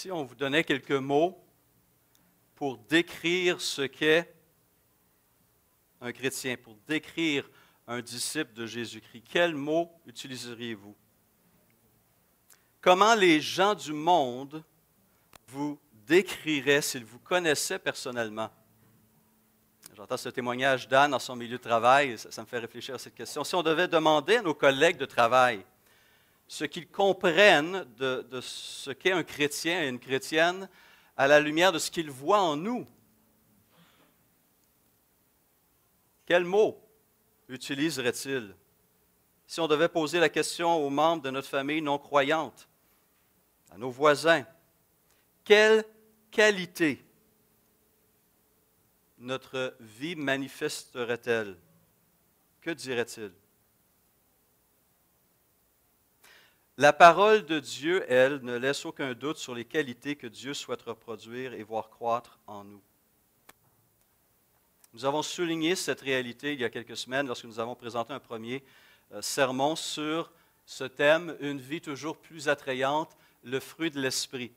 Si on vous donnait quelques mots pour décrire ce qu'est un chrétien, pour décrire un disciple de Jésus-Christ, quels mots utiliseriez-vous? Comment les gens du monde vous décriraient s'ils vous connaissaient personnellement? J'entends ce témoignage d'Anne dans son milieu de travail, ça me fait réfléchir à cette question. Si on devait demander à nos collègues de travail ce qu'ils comprennent de ce qu'est un chrétien et une chrétienne à la lumière de ce qu'ils voient en nous, quels mots utiliseraient-ils? Si on devait poser la question aux membres de notre famille non croyante, à nos voisins, quelle qualité notre vie manifesterait-elle? Que dirait-il? La parole de Dieu, elle, ne laisse aucun doute sur les qualités que Dieu souhaite reproduire et voir croître en nous. Nous avons souligné cette réalité il y a quelques semaines lorsque nous avons présenté un premier sermon sur ce thème, une vie toujours plus attrayante, le fruit de l'esprit.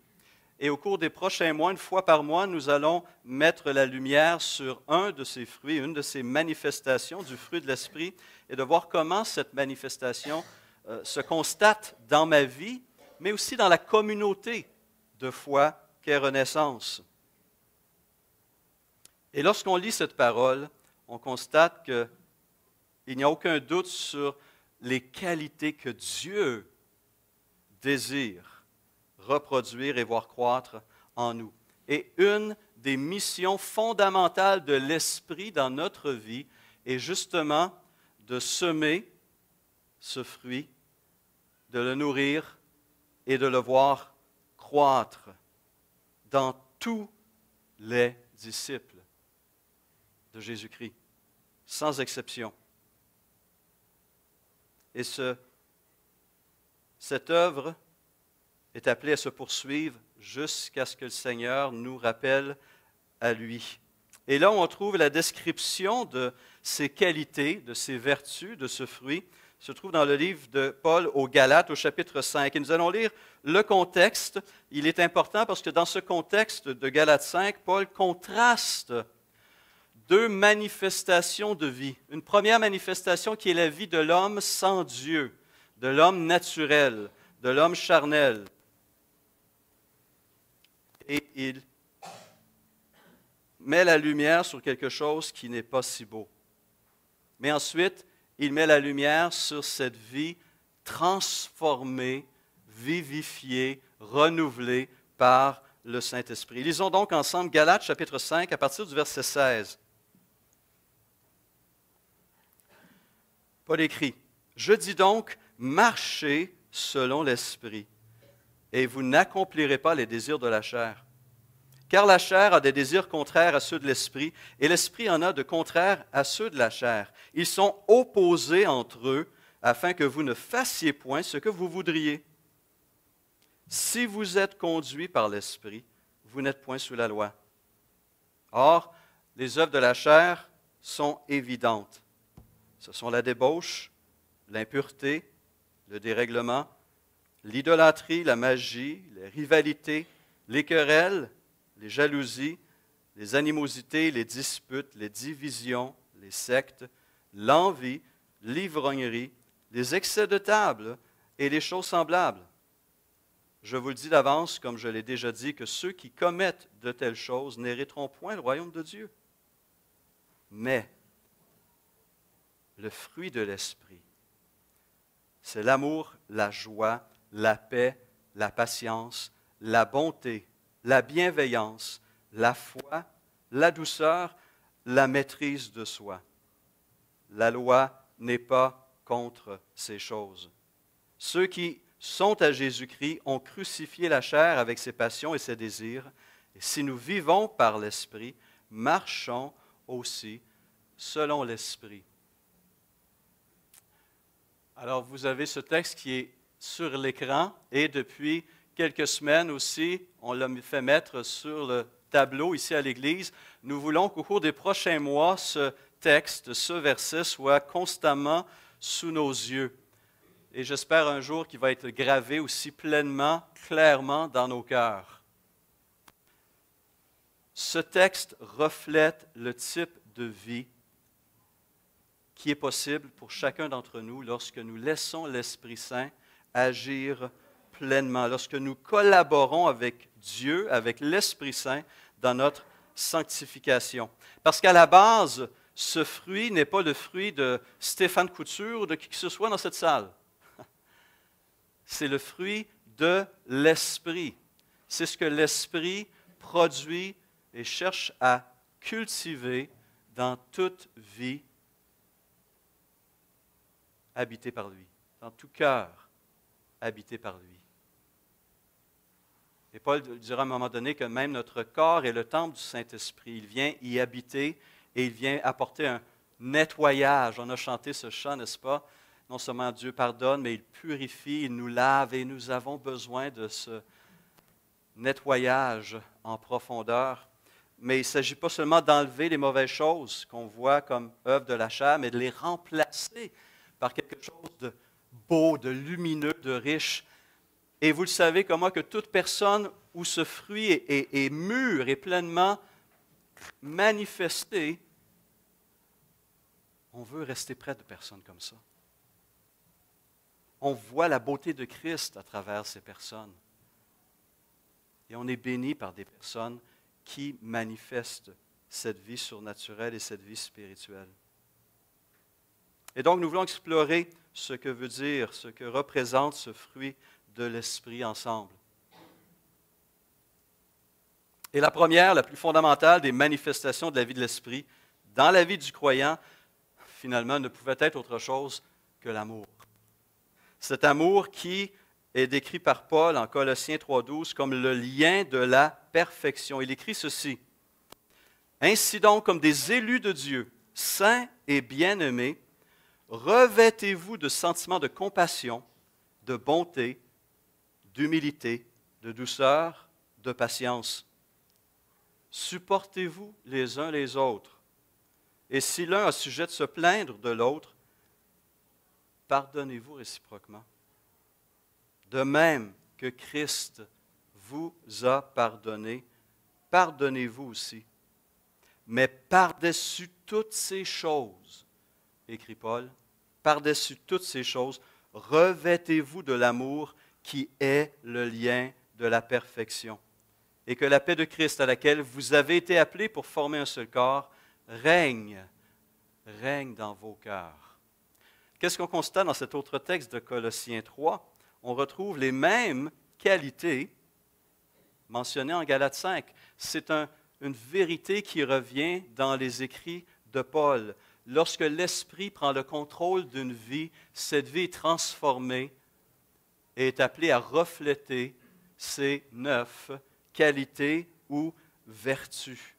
Et au cours des prochains mois, une fois par mois, nous allons mettre la lumière sur un de ces fruits, une de ces manifestations du fruit de l'esprit, et de voir comment cette manifestation se constate dans ma vie, mais aussi dans la communauté de foi qu'est Renaissance. Et lorsqu'on lit cette parole, on constate qu'il n'y a aucun doute sur les qualités que Dieu désire reproduire et voir croître en nous. Et une des missions fondamentales de l'Esprit dans notre vie est justement de semer ce fruit, de le nourrir et de le voir croître dans tous les disciples de Jésus-Christ, sans exception. Et cette œuvre est appelée à se poursuivre jusqu'à ce que le Seigneur nous rappelle à lui. Et là, on trouve la description de ses qualités, de ses vertus, de ce fruit, se trouve dans le livre de Paul aux Galates, au chapitre 5. Et nous allons lire le contexte. Il est important parce que dans ce contexte de Galates 5, Paul contraste deux manifestations de vie. Une première manifestation qui est la vie de l'homme sans Dieu, de l'homme naturel, de l'homme charnel. Et il met la lumière sur quelque chose qui n'est pas si beau. Mais ensuite, il met la lumière sur cette vie transformée, vivifiée, renouvelée par le Saint-Esprit. Lisons donc ensemble Galates chapitre 5 à partir du verset 16. Paul écrit, « Je dis donc, marchez selon l'Esprit, et vous n'accomplirez pas les désirs de la chair. Car la chair a des désirs contraires à ceux de l'Esprit, et l'Esprit en a de contraires à ceux de la chair. Ils sont opposés entre eux, afin que vous ne fassiez point ce que vous voudriez. Si vous êtes conduits par l'Esprit, vous n'êtes point sous la loi. Or, les œuvres de la chair sont évidentes. Ce sont la débauche, l'impureté, le dérèglement, l'idolâtrie, la magie, les rivalités, les querelles, les jalousies, les animosités, les disputes, les divisions, les sectes, l'envie, l'ivrognerie, les excès de table et les choses semblables. Je vous le dis d'avance, comme je l'ai déjà dit, que ceux qui commettent de telles choses n'hériteront point le royaume de Dieu. Mais le fruit de l'Esprit, c'est l'amour, la joie, la paix, la patience, la bonté, la bienveillance, la foi, la douceur, la maîtrise de soi. La loi n'est pas contre ces choses. Ceux qui sont à Jésus-Christ ont crucifié la chair avec ses passions et ses désirs. Et si nous vivons par l'Esprit, marchons aussi selon l'Esprit. Alors, vous avez ce texte qui est sur l'écran et depuis quelques semaines aussi, on l'a fait mettre sur le tableau ici à l'Église. Nous voulons qu'au cours des prochains mois, ce texte, ce verset soit constamment sous nos yeux. Et j'espère un jour qu'il va être gravé aussi pleinement, clairement dans nos cœurs. ce texte reflète le type de vie qui est possible pour chacun d'entre nous lorsque nous laissons l'Esprit Saint agir pleinement, lorsque nous collaborons avec Dieu, avec l'Esprit Saint dans notre sanctification. Parce qu'à la base, ce fruit n'est pas le fruit de Stéphane Couture ou de qui que ce soit dans cette salle. C'est le fruit de l'Esprit. C'est ce que l'Esprit produit et cherche à cultiver dans toute vie habité par lui, dans tout cœur habité par lui. Et Paul dira à un moment donné que même notre corps est le temple du Saint-Esprit. Il vient y habiter et il vient apporter un nettoyage. On a chanté ce chant, n'est-ce pas? Non seulement Dieu pardonne, mais il purifie, il nous lave et nous avons besoin de ce nettoyage en profondeur. Mais il ne s'agit pas seulement d'enlever les mauvaises choses qu'on voit comme œuvre de la chair, mais de les remplacer par quelque chose de beau, de lumineux, de riche. Et vous le savez comme moi que toute personne où ce fruit est mûr et pleinement manifesté, on veut rester près de personnes comme ça. On voit la beauté de Christ à travers ces personnes. Et on est béni par des personnes qui manifestent cette vie surnaturelle et cette vie spirituelle. Et donc, nous voulons explorer ce que veut dire, ce que représente ce fruit de l'Esprit ensemble. Et la première, la plus fondamentale des manifestations de la vie de l'Esprit, dans la vie du croyant, finalement, ne pouvait être autre chose que l'amour. Cet amour qui est décrit par Paul en Colossiens 3,12 comme le lien de la perfection. Il écrit ceci: « Ainsi donc, comme des élus de Dieu, saints et bien-aimés, revêtez-vous de sentiments de compassion, de bonté, d'humilité, de douceur, de patience. Supportez-vous les uns les autres. Et si l'un a sujet de se plaindre de l'autre, pardonnez-vous réciproquement. De même que Christ vous a pardonné, pardonnez-vous aussi. Mais par-dessus toutes ces choses, écrit Paul, par-dessus toutes ces choses, revêtez-vous de l'amour qui est le lien de la perfection. Et que la paix de Christ à laquelle vous avez été appelés pour former un seul corps règne dans vos cœurs. » Qu'est-ce qu'on constate dans cet autre texte de Colossiens 3? On retrouve les mêmes qualités mentionnées en Galates 5. C'est une vérité qui revient dans les écrits de Paul. Lorsque l'Esprit prend le contrôle d'une vie, cette vie est transformée et est appelée à refléter ces 9 qualités ou vertus.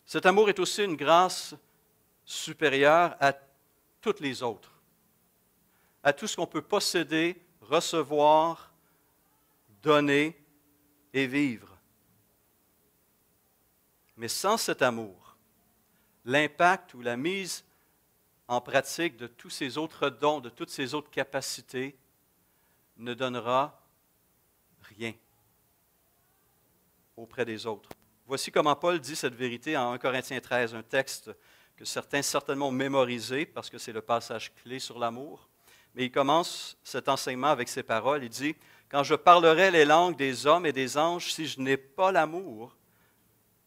Cet amour est aussi une grâce supérieure à toutes les autres, à tout ce qu'on peut posséder, recevoir, donner et vivre. Mais sans cet amour, l'impact ou la mise en pratique de tous ces autres dons, de toutes ces autres capacités, ne donnera rien auprès des autres. Voici comment Paul dit cette vérité en 1 Corinthiens 13, un texte que certains certainement ont mémorisé parce que c'est le passage clé sur l'amour. Mais il commence cet enseignement avec ces paroles. Il dit, « Quand je parlerai les langues des hommes et des anges, si je n'ai pas l'amour,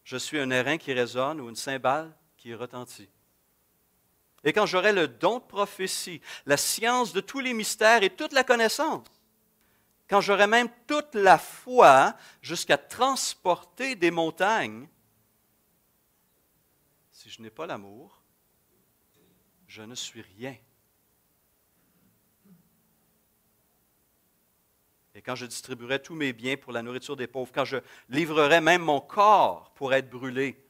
je suis un airain qui résonne ou une cymbale qui retentit. Et quand j'aurai le don de prophétie, la science de tous les mystères et toute la connaissance, quand j'aurai même toute la foi jusqu'à transporter des montagnes, si je n'ai pas l'amour, je ne suis rien. Et quand je distribuerai tous mes biens pour la nourriture des pauvres, quand je livrerai même mon corps pour être brûlé,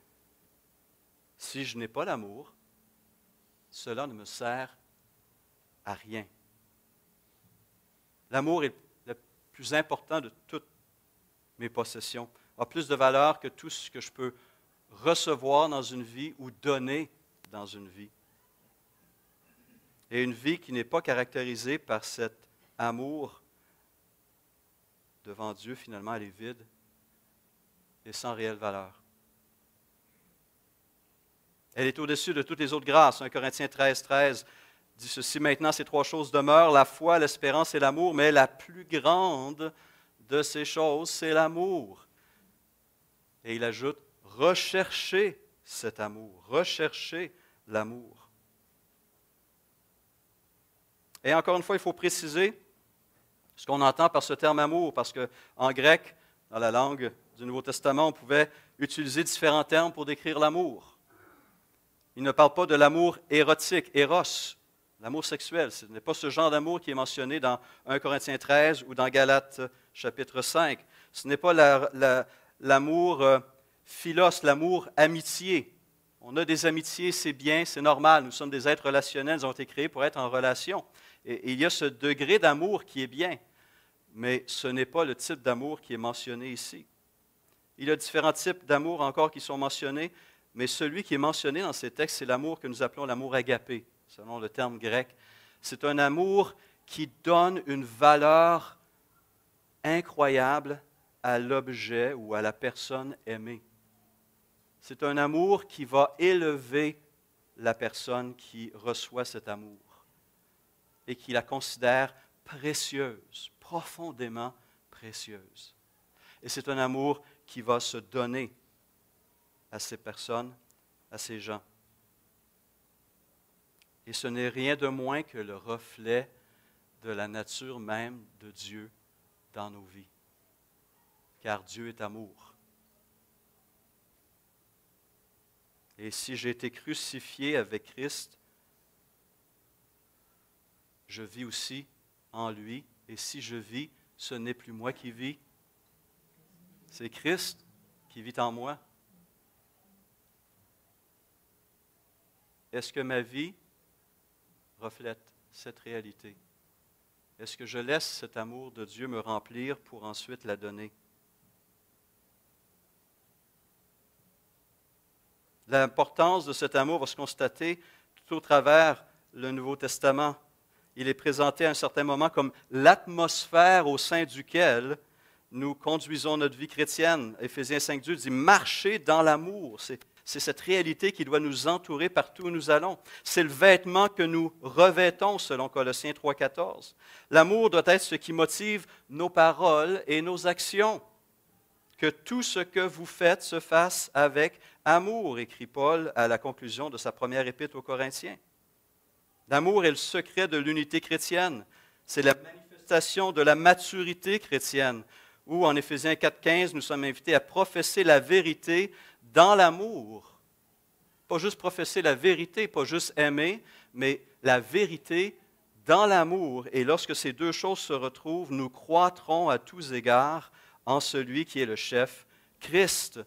si je n'ai pas l'amour, cela ne me sert à rien. » L'amour est le plus important de toutes mes possessions, a plus de valeur que tout ce que je peux recevoir dans une vie ou donner dans une vie. Et une vie qui n'est pas caractérisée par cet amour devant Dieu, finalement, elle est vide, et sans réelle valeur. Elle est au-dessus de toutes les autres grâces. 1 Corinthiens 13 dit ceci: maintenant, ces trois choses demeurent, la foi, l'espérance et l'amour, mais la plus grande de ces choses, c'est l'amour. Et il ajoute, recherchez cet amour, recherchez l'amour. Et encore une fois, il faut préciser ce qu'on entend par ce terme amour, parce qu'en grec, dans la langue du Nouveau Testament, on pouvait utiliser différents termes pour décrire l'amour. Il ne parle pas de l'amour érotique, éros, l'amour sexuel. Ce n'est pas ce genre d'amour qui est mentionné dans 1 Corinthiens 13 ou dans Galates chapitre 5. Ce n'est pas l'amour philos, l'amour amitié. On a des amitiés, c'est bien, c'est normal. Nous sommes des êtres relationnels, nous avons été créés pour être en relation. Et il y a ce degré d'amour qui est bien, mais ce n'est pas le type d'amour qui est mentionné ici. Il y a différents types d'amour encore qui sont mentionnés, mais celui qui est mentionné dans ces textes, c'est l'amour que nous appelons l'amour agapé, selon le terme grec. C'est un amour qui donne une valeur incroyable à l'objet ou à la personne aimée. C'est un amour qui va élever la personne qui reçoit cet amour et qui la considère précieuse, profondément précieuse. Et c'est un amour qui va se donner à ces personnes, à ces gens. Et ce n'est rien de moins que le reflet de la nature même de Dieu dans nos vies. Car Dieu est amour. Et si j'ai été crucifié avec Christ, je vis aussi en lui. Et si je vis, ce n'est plus moi qui vis, c'est Christ qui vit en moi. Est-ce que ma vie reflète cette réalité? Est-ce que je laisse cet amour de Dieu me remplir pour ensuite la donner? L'importance de cet amour va se constater tout au travers le Nouveau Testament. Il est présenté à un certain moment comme l'atmosphère au sein duquel nous conduisons notre vie chrétienne. Éphésiens 5,2 dit « Marchez dans l'amour ». C'est cette réalité qui doit nous entourer partout où nous allons. C'est le vêtement que nous revêtons, selon Colossiens 3,14. L'amour doit être ce qui motive nos paroles et nos actions. Que tout ce que vous faites se fasse avec amour, écrit Paul à la conclusion de sa première épître aux Corinthiens. L'amour est le secret de l'unité chrétienne. C'est la manifestation de la maturité chrétienne, où en Éphésiens 4,15, nous sommes invités à professer la vérité dans l'amour. Pas juste professer la vérité, pas juste aimer, mais la vérité dans l'amour. Et lorsque ces deux choses se retrouvent, nous croîtrons à tous égards en celui qui est le chef, Christ.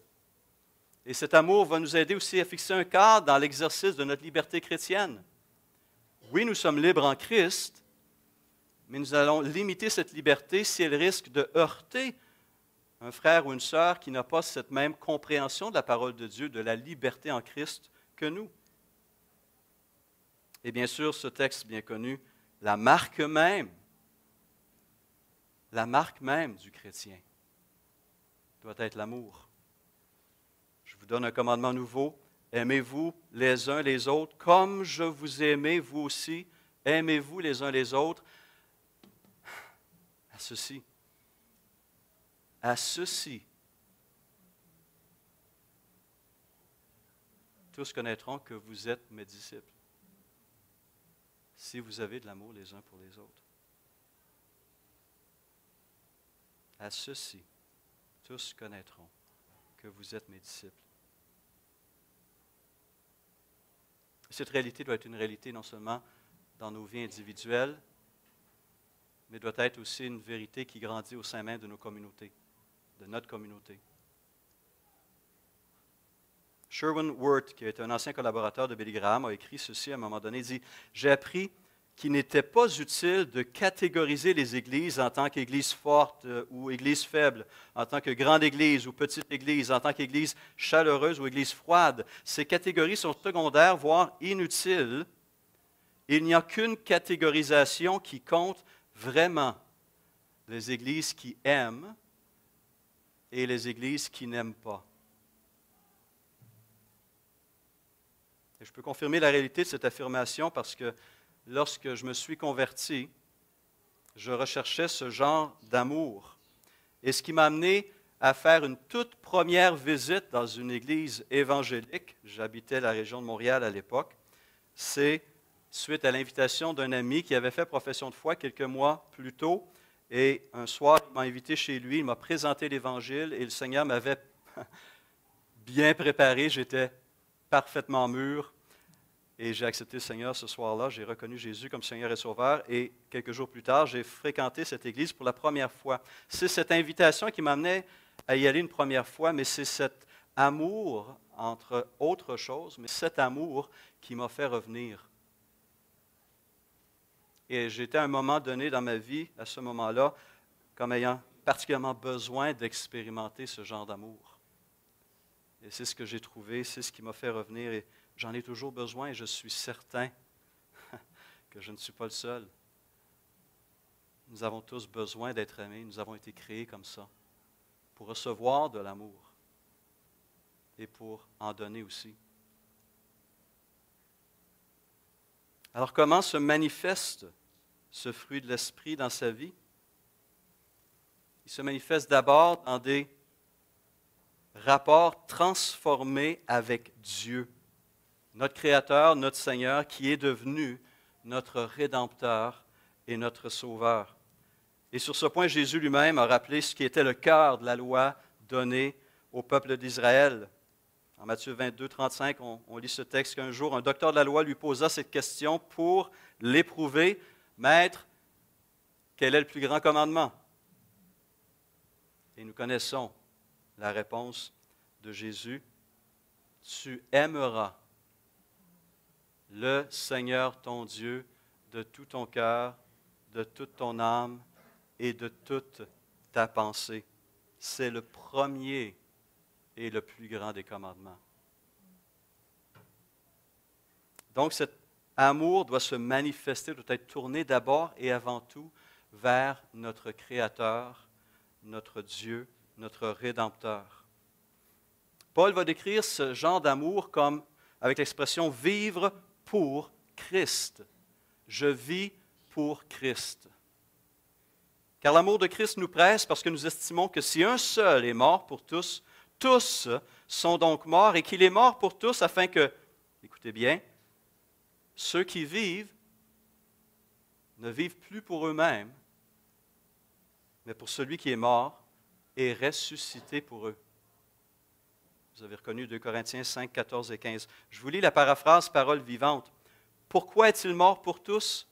Et cet amour va nous aider aussi à fixer un cadre dans l'exercice de notre liberté chrétienne. Oui, nous sommes libres en Christ, mais nous allons limiter cette liberté si elle risque de heurter un frère ou une sœur qui n'a pas cette même compréhension de la parole de Dieu, de la liberté en Christ que nous. Et bien sûr, ce texte bien connu, la marque même du chrétien doit être l'amour. Je vous donne un commandement nouveau. Aimez-vous les uns les autres comme je vous ai aimé, vous aussi. Aimez-vous les uns les autres. À ceci, tous connaîtront que vous êtes mes disciples, si vous avez de l'amour les uns pour les autres. À ceci, tous connaîtront que vous êtes mes disciples. Cette réalité doit être une réalité non seulement dans nos vies individuelles, mais doit être aussi une vérité qui grandit au sein même de nos communautés, de notre communauté. Sherwin Wirth, qui est un ancien collaborateur de Billy Graham, a écrit ceci à un moment donné. Il dit « J'ai appris qu'il n'était pas utile de catégoriser les églises en tant qu'église forte ou église faible, en tant que grande église ou petite église, en tant qu'église chaleureuse ou église froide. Ces catégories sont secondaires, voire inutiles. Il n'y a qu'une catégorisation qui compte vraiment. Les églises qui aiment et les églises qui n'aiment pas. Et je peux confirmer la réalité de cette affirmation parce que lorsque je me suis converti, je recherchais ce genre d'amour. Et ce qui m'a amené à faire une toute première visite dans une église évangélique, j'habitais la région de Montréal à l'époque, c'est suite à l'invitation d'un ami qui avait fait profession de foi quelques mois plus tôt. Et un soir, il m'a invité chez lui, il m'a présenté l'Évangile et le Seigneur m'avait bien préparé, j'étais parfaitement mûr. Et j'ai accepté le Seigneur ce soir-là, j'ai reconnu Jésus comme Seigneur et Sauveur. Et quelques jours plus tard, j'ai fréquenté cette église pour la première fois. C'est cette invitation qui m'amenait à y aller une première fois, mais c'est cet amour, entre autres choses, mais cet amour qui m'a fait revenir. Et j'étais à un moment donné dans ma vie, à ce moment-là, comme ayant particulièrement besoin d'expérimenter ce genre d'amour. Et c'est ce que j'ai trouvé, c'est ce qui m'a fait revenir. Et j'en ai toujours besoin et je suis certain que je ne suis pas le seul. Nous avons tous besoin d'être aimés. Nous avons été créés comme ça, pour recevoir de l'amour et pour en donner aussi. Alors, comment se manifeste ce fruit de l'esprit dans sa vie? Il se manifeste d'abord dans des rapports transformés avec Dieu, notre Créateur, notre Seigneur, qui est devenu notre Rédempteur et notre Sauveur. Et sur ce point, Jésus lui-même a rappelé ce qui était le cœur de la loi donnée au peuple d'Israël. En Matthieu 22, 35, on lit ce texte qu'un jour, un docteur de la loi lui posa cette question pour l'éprouver. « Maître, quel est le plus grand commandement? » Et nous connaissons la réponse de Jésus. « Tu aimeras le Seigneur ton Dieu de tout ton cœur, de toute ton âme et de toute ta pensée. » C'est le premier et le plus grand des commandements. Donc cet amour doit se manifester, doit être tourné d'abord et avant tout vers notre Créateur, notre Dieu, notre Rédempteur. Paul va décrire ce genre d'amour comme, avec l'expression « vivre pour Christ ». Je vis pour Christ. Car l'amour de Christ nous presse parce que nous estimons que si un seul est mort pour tous, tous sont donc morts et qu'il est mort pour tous afin que, écoutez bien, ceux qui vivent ne vivent plus pour eux-mêmes, mais pour celui qui est mort et ressuscité pour eux. Vous avez reconnu 2 Corinthiens 5, 14 et 15. Je vous lis la paraphrase Parole vivante. Pourquoi est-il mort pour tous?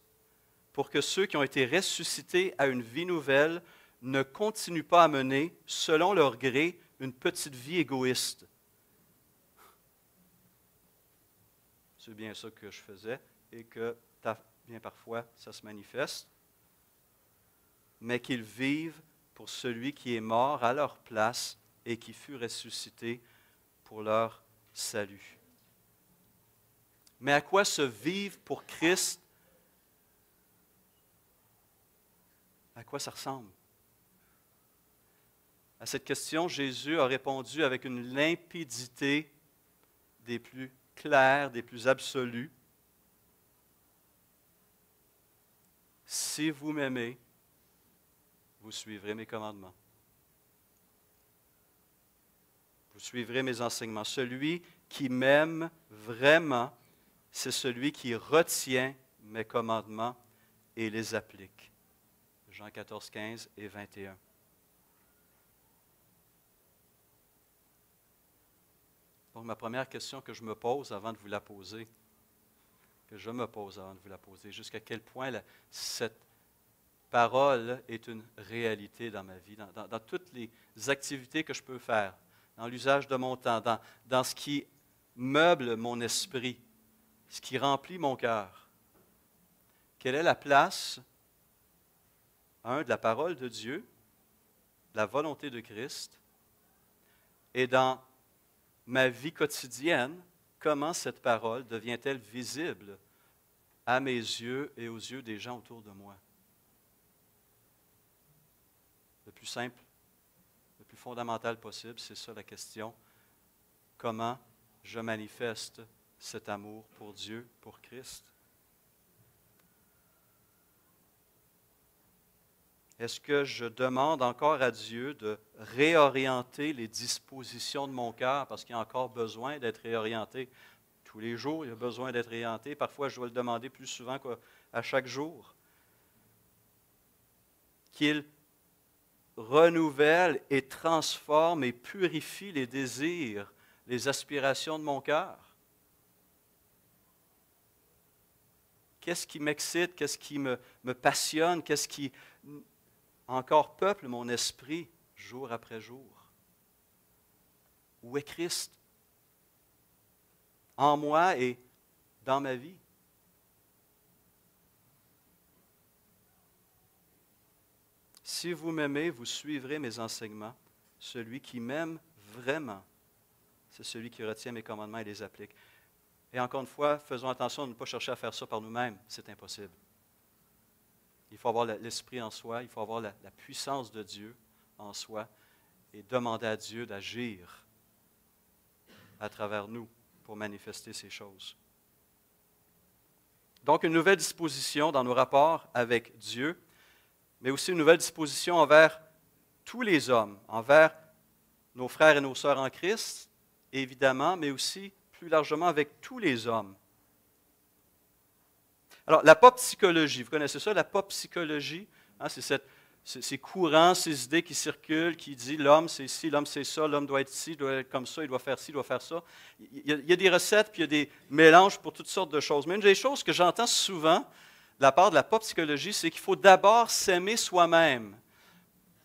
Pour que ceux qui ont été ressuscités à une vie nouvelle ne continuent pas à mener, selon leur gré, une petite vie égoïste. C'est bien ça que je faisais et que bien parfois ça se manifeste. Mais qu'ils vivent pour celui qui est mort à leur place et qui fut ressuscité pour leur salut. Mais à quoi se vivre pour Christ? À quoi ça ressemble? À cette question, Jésus a répondu avec une limpidité des plus claires, des plus absolues. Si vous m'aimez, vous suivrez mes commandements. Vous suivrez mes enseignements. Celui qui m'aime vraiment, c'est celui qui retient mes commandements et les applique. Jean 14, 15 et 21. Donc, ma première question que je me pose avant de vous la poser, jusqu'à quel point cette parole est une réalité dans ma vie, dans toutes les activités que je peux faire, dans l'usage de mon temps, dans ce qui meuble mon esprit, ce qui remplit mon cœur. Quelle est la place, de la parole de Dieu, de la volonté de Christ, et dans ma vie quotidienne, comment cette parole devient-elle visible à mes yeux et aux yeux des gens autour de moi? Le plus simple plus fondamentale possible. C'est ça la question. Comment je manifeste cet amour pour Dieu, pour Christ? Est-ce que je demande encore à Dieu de réorienter les dispositions de mon cœur parce qu'il y a encore besoin d'être réorienté? Tous les jours, il y a besoin d'être réorienté. Parfois, je dois le demander plus souvent qu'à chaque jour. Qu'il renouvelle et transforme et purifie les désirs, les aspirations de mon cœur. Qu'est-ce qui m'excite? Qu'est-ce qui me passionne? Qu'est-ce qui encore peuple mon esprit jour après jour? Où est Christ? En moi et dans ma vie. Si vous m'aimez, vous suivrez mes enseignements. Celui qui m'aime vraiment, c'est celui qui retient mes commandements et les applique. Et encore une fois, faisons attention à ne pas chercher à faire ça par nous-mêmes. C'est impossible. Il faut avoir l'esprit en soi, il faut avoir la puissance de Dieu en soi et demander à Dieu d'agir à travers nous pour manifester ces choses. Donc, une nouvelle disposition dans nos rapports avec Dieu, mais aussi une nouvelle disposition envers tous les hommes, envers nos frères et nos sœurs en Christ, évidemment, mais aussi plus largement avec tous les hommes. Alors, la pop psychologie, vous connaissez ça, la pop psychologie, hein, c'est ces courants, ces idées qui circulent, qui disent l'homme c'est ci, l'homme c'est ça, l'homme doit être ci, il doit être comme ça, il doit faire ci, il doit faire ça. Il y a des recettes, puis il y a des mélanges pour toutes sortes de choses. Mais une des choses que j'entends souvent de la part de la pop psychologie, c'est qu'il faut d'abord s'aimer soi-même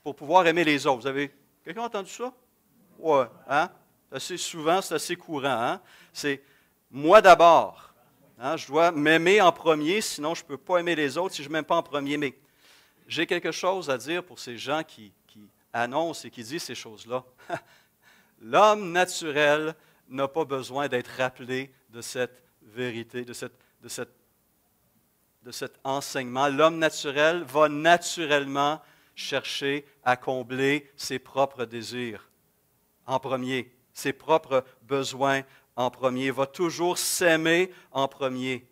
pour pouvoir aimer les autres. Vous avez quelqu'un entendu ça? Oui, hein? Assez souvent, c'est assez courant. Hein? C'est moi d'abord. Hein? Je dois m'aimer en premier, sinon je ne peux pas aimer les autres si je ne m'aime pas en premier. Mais j'ai quelque chose à dire pour ces gens qui annoncent et qui disent ces choses-là. L'homme naturel n'a pas besoin d'être rappelé de cette vérité, de cet enseignement. L'homme naturel va naturellement chercher à combler ses propres désirs en premier, ses propres besoins en premier, va toujours s'aimer en premier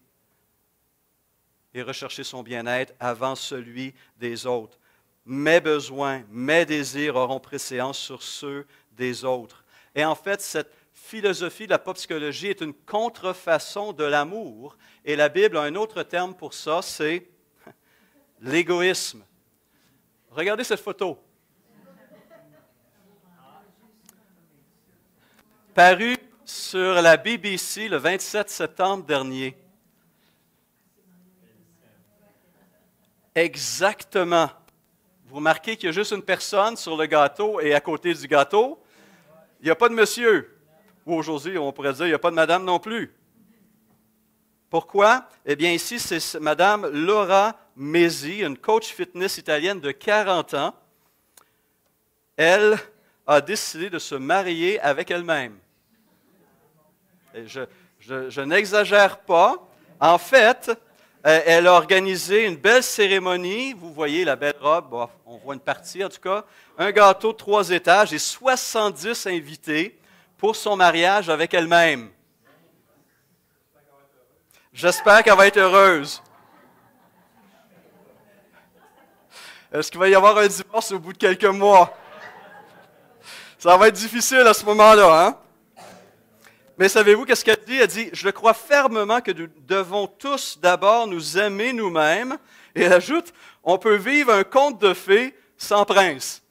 et rechercher son bien-être avant celui des autres. Mes besoins, mes désirs auront préséance sur ceux des autres. Et en fait, cette philosophie de la pop psychologie est une contrefaçon de l'amour. Et la Bible a un autre terme pour ça, c'est l'égoïsme. Regardez cette photo. Parue sur la BBC le 27 septembre dernier. Exactement. Vous remarquez qu'il y a juste une personne sur le gâteau et à côté du gâteau, il n'y a pas de monsieur. Ou aujourd'hui, on pourrait dire, il n'y a pas de madame non plus. Pourquoi? Eh bien, ici, c'est Madame Laura Mesi, une coach fitness italienne de 40 ans. Elle a décidé de se marier avec elle-même. Et je n'exagère pas. En fait, elle a organisé une belle cérémonie. Vous voyez la belle robe, bon, on voit une partie en tout cas. Un gâteau de 3 étages et 70 invités pour son mariage avec elle-même. J'espère qu'elle va être heureuse. Est-ce qu'il va y avoir un divorce au bout de quelques mois? Ça va être difficile à ce moment-là, hein? Mais savez-vous qu'est-ce qu'elle dit? Elle dit, je crois fermement que nous devons tous d'abord nous aimer nous-mêmes. Et elle ajoute, on peut vivre un conte de fées sans prince.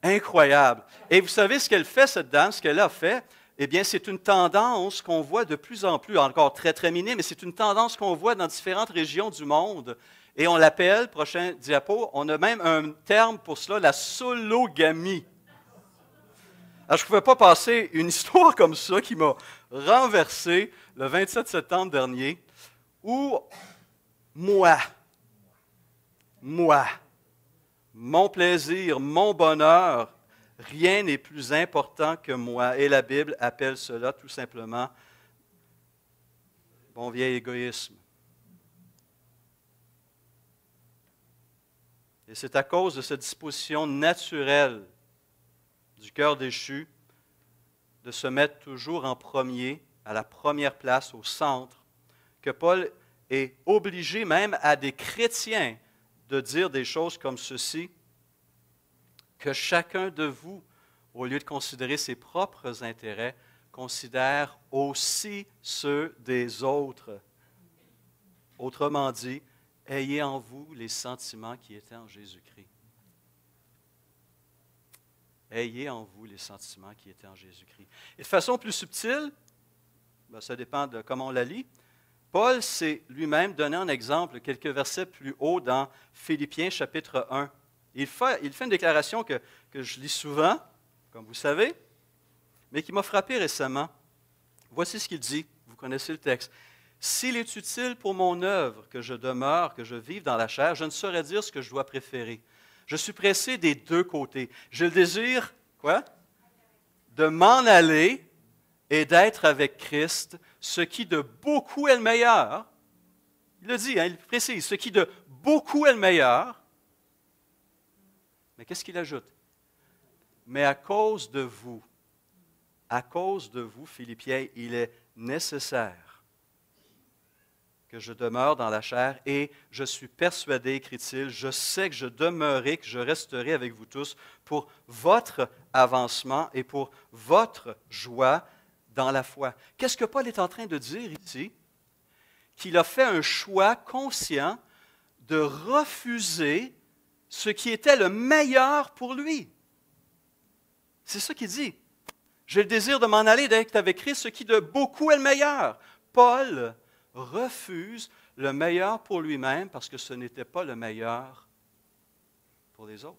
Incroyable. Et vous savez ce qu'elle fait, cette dame, ce qu'elle a fait? Eh bien, c'est une tendance qu'on voit de plus en plus, encore très, très minime, mais c'est une tendance qu'on voit dans différentes régions du monde. Et on l'appelle, prochain diapo, on a même un terme pour cela, la sologamie. Alors, je ne pouvais pas passer une histoire comme ça qui m'a renversé le 27 septembre dernier, où moi, mon plaisir, mon bonheur, rien n'est plus important que moi. Et la Bible appelle cela tout simplement bon vieil égoïsme. Et c'est à cause de cette disposition naturelle du cœur déchu de se mettre toujours en premier, à la première place, au centre, que Paul est obligé même à des chrétiens de dire des choses comme ceci, que chacun de vous, au lieu de considérer ses propres intérêts, considère aussi ceux des autres. Autrement dit, ayez en vous les sentiments qui étaient en Jésus-Christ. Ayez en vous les sentiments qui étaient en Jésus-Christ. Et de façon plus subtile, ça dépend de comment on la lit, Paul s'est lui-même donné un exemple quelques versets plus haut dans Philippiens chapitre 1. Il fait une déclaration que je lis souvent, comme vous savez, mais qui m'a frappé récemment. Voici ce qu'il dit, vous connaissez le texte. « S'il est utile pour mon œuvre que je demeure, que je vive dans la chair, je ne saurais dire ce que je dois préférer. Je suis pressé des deux côtés. J'ai le désir, quoi? De m'en aller et d'être avec Christ, ce qui de beaucoup est le meilleur. » Il le dit, il précise, ce qui de beaucoup est le meilleur. Mais qu'est-ce qu'il ajoute? Mais à cause de vous, Philippiens, il est nécessaire que je demeure dans la chair et je suis persuadé, écrit-il, je sais que je demeurerai, que je resterai avec vous tous pour votre avancement et pour votre joie dans la foi. Qu'est-ce que Paul est en train de dire ici? Qu'il a fait un choix conscient de refuser ce qui était le meilleur pour lui. C'est ça qu'il dit. J'ai le désir de m'en aller, d'être avec Christ, ce qui de beaucoup est le meilleur. Paul refuse le meilleur pour lui-même parce que ce n'était pas le meilleur pour les autres.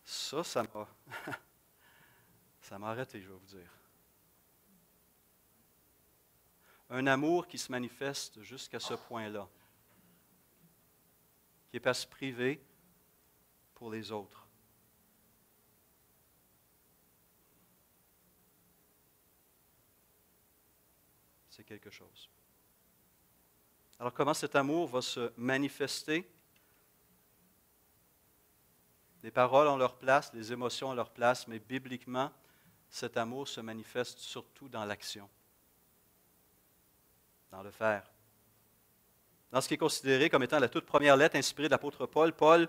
Ça m'a arrêté, je vais vous dire. Un amour qui se manifeste jusqu'à ce point-là, qui n'est pas se priver pour les autres. C'est quelque chose. Alors, comment cet amour va se manifester? Les paroles ont leur place, les émotions ont leur place, mais bibliquement, cet amour se manifeste surtout dans l'action, dans le faire. Dans ce qui est considéré comme étant la toute première lettre inspirée de l'apôtre Paul, Paul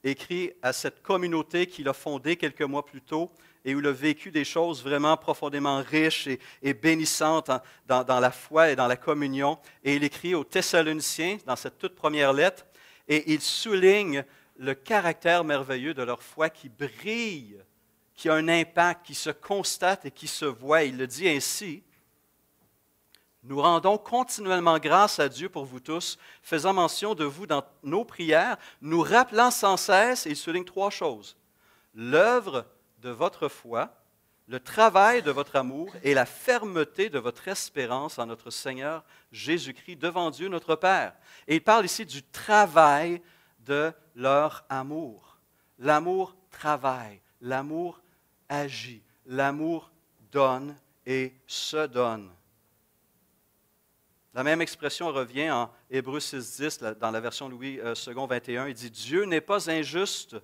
écrit à cette communauté qu'il a fondée quelques mois plus tôt et où il a vécu des choses vraiment profondément riches et bénissantes dans la foi et dans la communion. Et il écrit aux Thessaloniciens dans cette toute première lettre et il souligne le caractère merveilleux de leur foi qui brille, qui a un impact, qui se constate et qui se voit. Il le dit ainsi. Nous rendons continuellement grâce à Dieu pour vous tous, faisant mention de vous dans nos prières, nous rappelant sans cesse, et il souligne trois choses, l'œuvre de votre foi, le travail de votre amour et la fermeté de votre espérance en notre Seigneur Jésus-Christ devant Dieu notre Père. Et il parle ici du travail de leur amour. L'amour travaille, l'amour agit, l'amour donne et se donne. La même expression revient en Hébreux 6,10, dans la version Louis II 21. Il dit « Dieu n'est pas injuste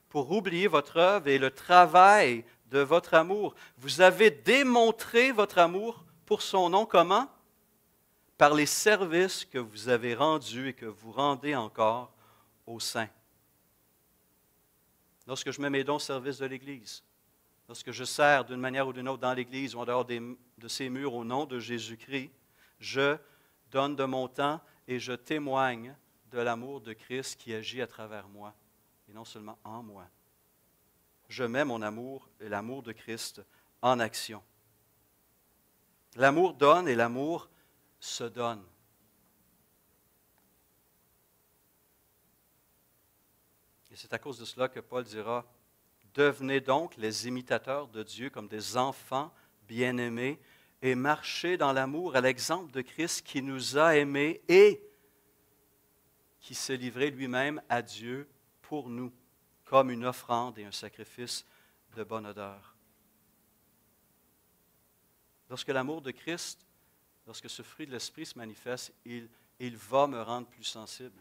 pour oublier votre œuvre et le travail de votre amour. Vous avez démontré votre amour pour son nom comment? Par les services que vous avez rendus et que vous rendez encore aux saints. » Lorsque je mets mes dons au service de l'Église, lorsque je sers d'une manière ou d'une autre dans l'Église ou en dehors de ces murs au nom de Jésus-Christ, je donne de mon temps et je témoigne de l'amour de Christ qui agit à travers moi et non seulement en moi. Je mets mon amour et l'amour de Christ en action. L'amour donne et l'amour se donne. Et c'est à cause de cela que Paul dira, « Devenez donc les imitateurs de Dieu comme des enfants bien-aimés, et marcher dans l'amour à l'exemple de Christ qui nous a aimés et qui s'est livré lui-même à Dieu pour nous, comme une offrande et un sacrifice de bonne odeur. » Lorsque l'amour de Christ, lorsque ce fruit de l'Esprit se manifeste, il va me rendre plus sensible.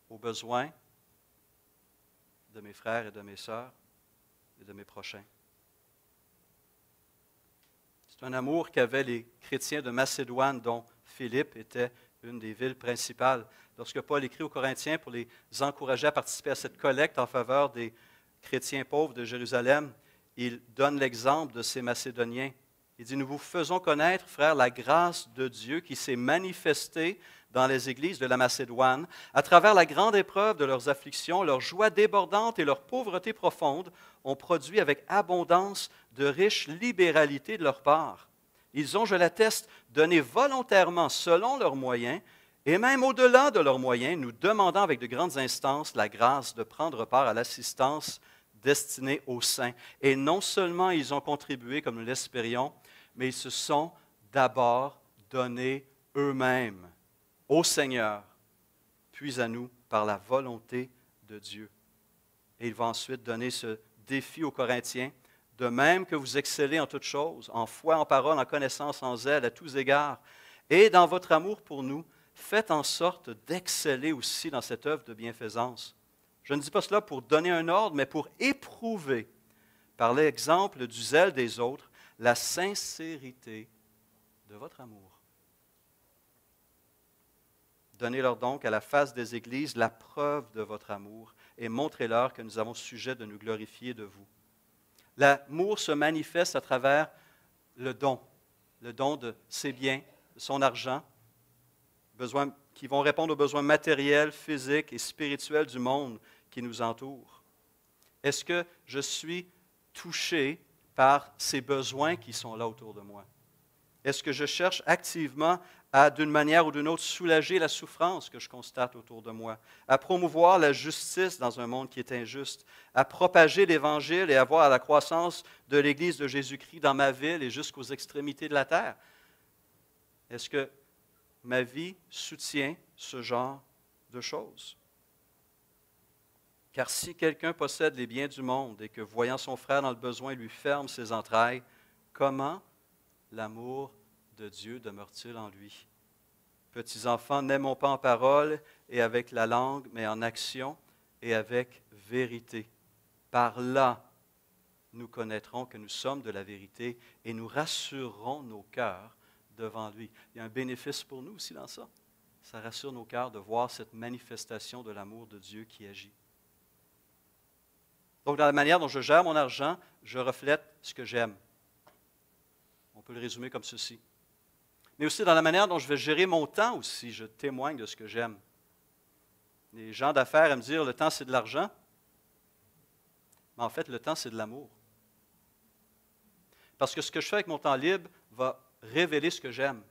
aux besoins de mes frères et de mes sœurs et de mes prochains. C'est un amour qu'avaient les chrétiens de Macédoine, dont Philippe était une des villes principales. Lorsque Paul écrit aux Corinthiens pour les encourager à participer à cette collecte en faveur des chrétiens pauvres de Jérusalem, il donne l'exemple de ces Macédoniens. Il dit, « Nous vous faisons connaître, frères, la grâce de Dieu qui s'est manifestée dans les églises de la Macédoine, à travers la grande épreuve de leurs afflictions, leur joie débordante et leur pauvreté profonde ont produit avec abondance de riches libéralités de leur part. Ils ont, je l'atteste, donné volontairement selon leurs moyens, et même au-delà de leurs moyens, nous demandant avec de grandes instances la grâce de prendre part à l'assistance destinée aux saints. Et non seulement ils ont contribué, comme nous l'espérions, mais ils se sont d'abord donnés eux-mêmes au Seigneur, puis à nous par la volonté de Dieu. » Et il va ensuite donner ce défi aux Corinthiens, « De même que vous excellez en toutes choses, en foi, en parole, en connaissance, en zèle, à tous égards, et dans votre amour pour nous, faites en sorte d'exceller aussi dans cette œuvre de bienfaisance. » Je ne dis pas cela pour donner un ordre, mais pour éprouver, par l'exemple du zèle des autres, la sincérité de votre amour. Donnez-leur donc à la face des églises la preuve de votre amour et montrez-leur que nous avons sujet de nous glorifier de vous. L'amour se manifeste à travers le don de ses biens, de son argent, besoins qui vont répondre aux besoins matériels, physiques et spirituels du monde qui nous entoure. Est-ce que je suis touché par ces besoins qui sont là autour de moi? Est-ce que je cherche activement à, d'une manière ou d'une autre, soulager la souffrance que je constate autour de moi, à promouvoir la justice dans un monde qui est injuste, à propager l'Évangile et à voir la croissance de l'Église de Jésus-Christ dans ma ville et jusqu'aux extrémités de la terre? Est-ce que ma vie soutient ce genre de choses? Car si quelqu'un possède les biens du monde et que, voyant son frère dans le besoin, lui ferme ses entrailles, comment l'amour de Dieu demeure-t-il en lui? Petits enfants, n'aimons pas en parole et avec la langue, mais en action et avec vérité. Par là, nous connaîtrons que nous sommes de la vérité et nous rassurerons nos cœurs devant lui. Il y a un bénéfice pour nous aussi dans ça. Ça rassure nos cœurs de voir cette manifestation de l'amour de Dieu qui agit. Donc, dans la manière dont je gère mon argent, je reflète ce que j'aime. On peut le résumer comme ceci. Mais aussi dans la manière dont je vais gérer mon temps aussi, je témoigne de ce que j'aime. Les gens d'affaires aiment dire, le temps c'est de l'argent. Mais en fait, le temps c'est de l'amour. Parce que ce que je fais avec mon temps libre va révéler ce que j'aime.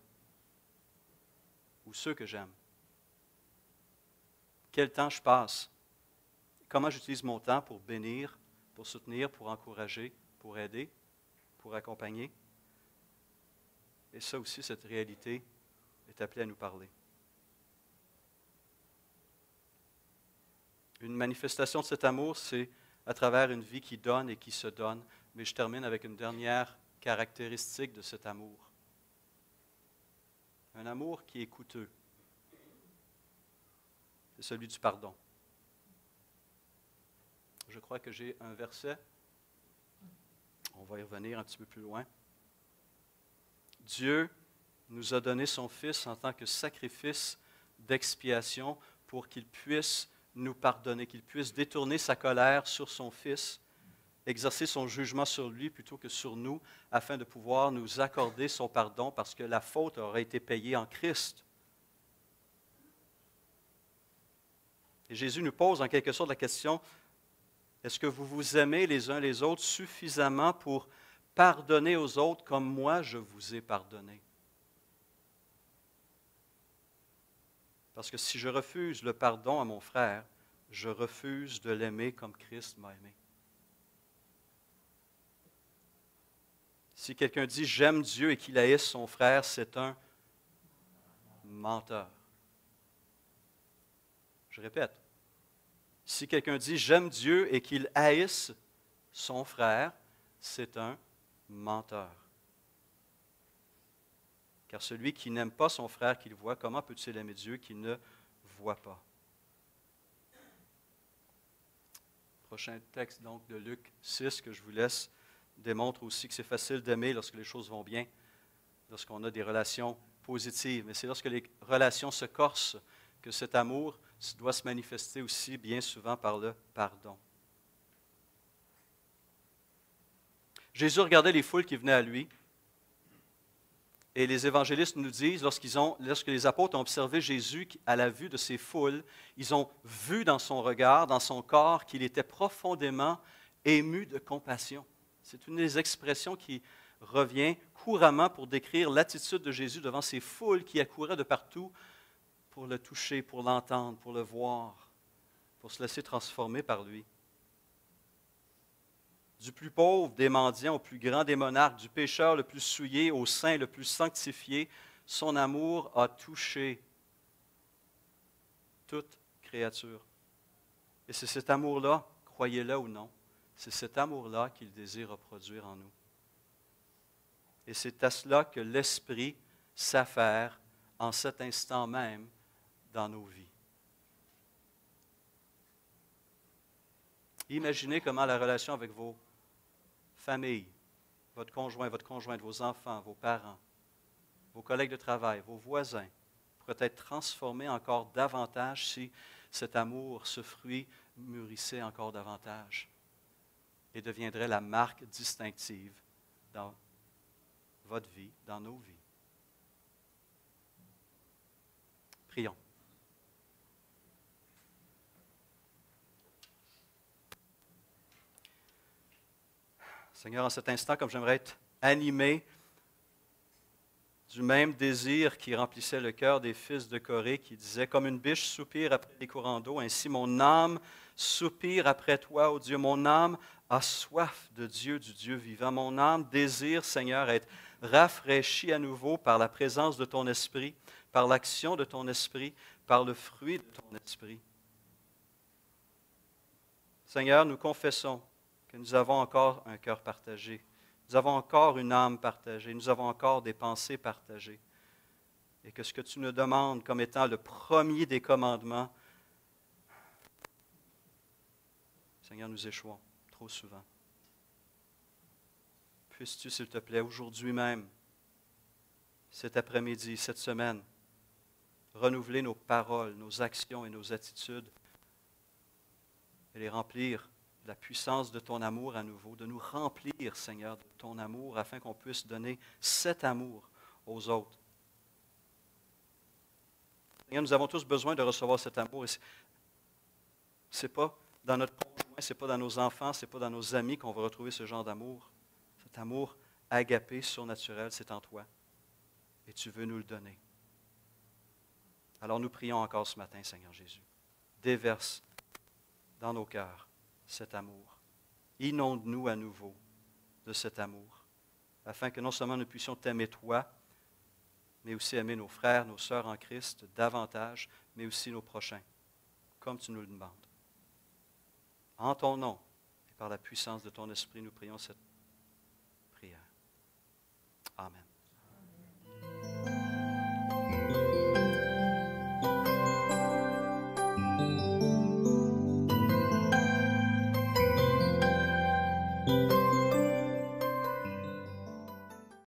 Ou ceux que j'aime. Quel temps je passe. Comment j'utilise mon temps pour bénir, pour soutenir, pour encourager, pour aider, pour accompagner. Et ça aussi, cette réalité est appelée à nous parler. Une manifestation de cet amour, c'est à travers une vie qui donne et qui se donne. Mais je termine avec une dernière caractéristique de cet amour. Un amour qui est coûteux. C'est celui du pardon. Je crois que j'ai un verset. On va y revenir un petit peu plus loin. Dieu nous a donné son Fils en tant que sacrifice d'expiation pour qu'il puisse nous pardonner, qu'il puisse détourner sa colère sur son Fils, exercer son jugement sur lui plutôt que sur nous, afin de pouvoir nous accorder son pardon parce que la faute aurait été payée en Christ. Et Jésus nous pose en quelque sorte la question, est-ce que vous vous aimez les uns les autres suffisamment pour pardonner aux autres comme moi je vous ai pardonné? Parce que si je refuse le pardon à mon frère, je refuse de l'aimer comme Christ m'a aimé. Si quelqu'un dit « j'aime Dieu » et qu'il haïsse son frère, c'est un menteur. Je répète, si quelqu'un dit « j'aime Dieu » et qu'il haïsse son frère, c'est un menteur. Car celui qui n'aime pas son frère qu'il voit, comment peut-il aimer Dieu qu'il ne voit pas? Prochain texte, donc, de Luc 6, que je vous laisse, démontre aussi que c'est facile d'aimer lorsque les choses vont bien, lorsqu'on a des relations positives. Mais c'est lorsque les relations se corsent que cet amour doit se manifester aussi bien souvent par le pardon. Jésus regardait les foules qui venaient à lui. Et les évangélistes nous disent, lorsque les apôtres ont observé Jésus à la vue de ces foules, ils ont vu dans son regard, dans son corps, qu'il était profondément ému de compassion. C'est une des expressions qui revient couramment pour décrire l'attitude de Jésus devant ces foules qui accouraient de partout pour le toucher, pour l'entendre, pour le voir, pour se laisser transformer par lui. Du plus pauvre des mendiants au plus grand des monarques, du pécheur le plus souillé au saint le plus sanctifié, son amour a touché toute créature. Et c'est cet amour-là, croyez-le ou non, c'est cet amour-là qu'il désire reproduire en nous. Et c'est à cela que l'Esprit s'affaire en cet instant même dans nos vies. Imaginez comment la relation avec vos familles, votre conjointe, vos enfants, vos parents, vos collègues de travail, vos voisins, pourrait être transformée encore davantage si cet amour, ce fruit, mûrissait encore davantage et deviendrait la marque distinctive dans votre vie, dans nos vies. Prions. Seigneur, en cet instant, comme j'aimerais être animé du même désir qui remplissait le cœur des fils de Corée, qui disait, comme une biche soupire après les courants d'eau, ainsi mon âme soupire après toi, ô Dieu. Mon âme a soif de Dieu, du Dieu vivant. Mon âme désire, Seigneur, être rafraîchie à nouveau par la présence de ton esprit, par l'action de ton esprit, par le fruit de ton esprit. Seigneur, nous confessons que nous avons encore un cœur partagé. Nous avons encore une âme partagée. Nous avons encore des pensées partagées. Et que ce que tu nous demandes comme étant le premier des commandements, Seigneur, nous échouons trop souvent. Puisses-tu, s'il te plaît, aujourd'hui même, cet après-midi, cette semaine, renouveler nos paroles, nos actions et nos attitudes et les remplir de la puissance de ton amour à nouveau, de nous remplir, Seigneur, de ton amour afin qu'on puisse donner cet amour aux autres. Seigneur, nous avons tous besoin de recevoir cet amour. Ce n'est pas dans notre conjoint, ce n'est pas dans nos enfants, ce n'est pas dans nos amis qu'on va retrouver ce genre d'amour. Cet amour agapé, surnaturel, c'est en toi. Et tu veux nous le donner. Alors nous prions encore ce matin, Seigneur Jésus. Déverse dans nos cœurs cet amour. Inonde-nous à nouveau de cet amour, afin que non seulement nous puissions t'aimer toi, mais aussi aimer nos frères, nos sœurs en Christ davantage, mais aussi nos prochains, comme tu nous le demandes. En ton nom et par la puissance de ton esprit, nous prions cette prière. Amen.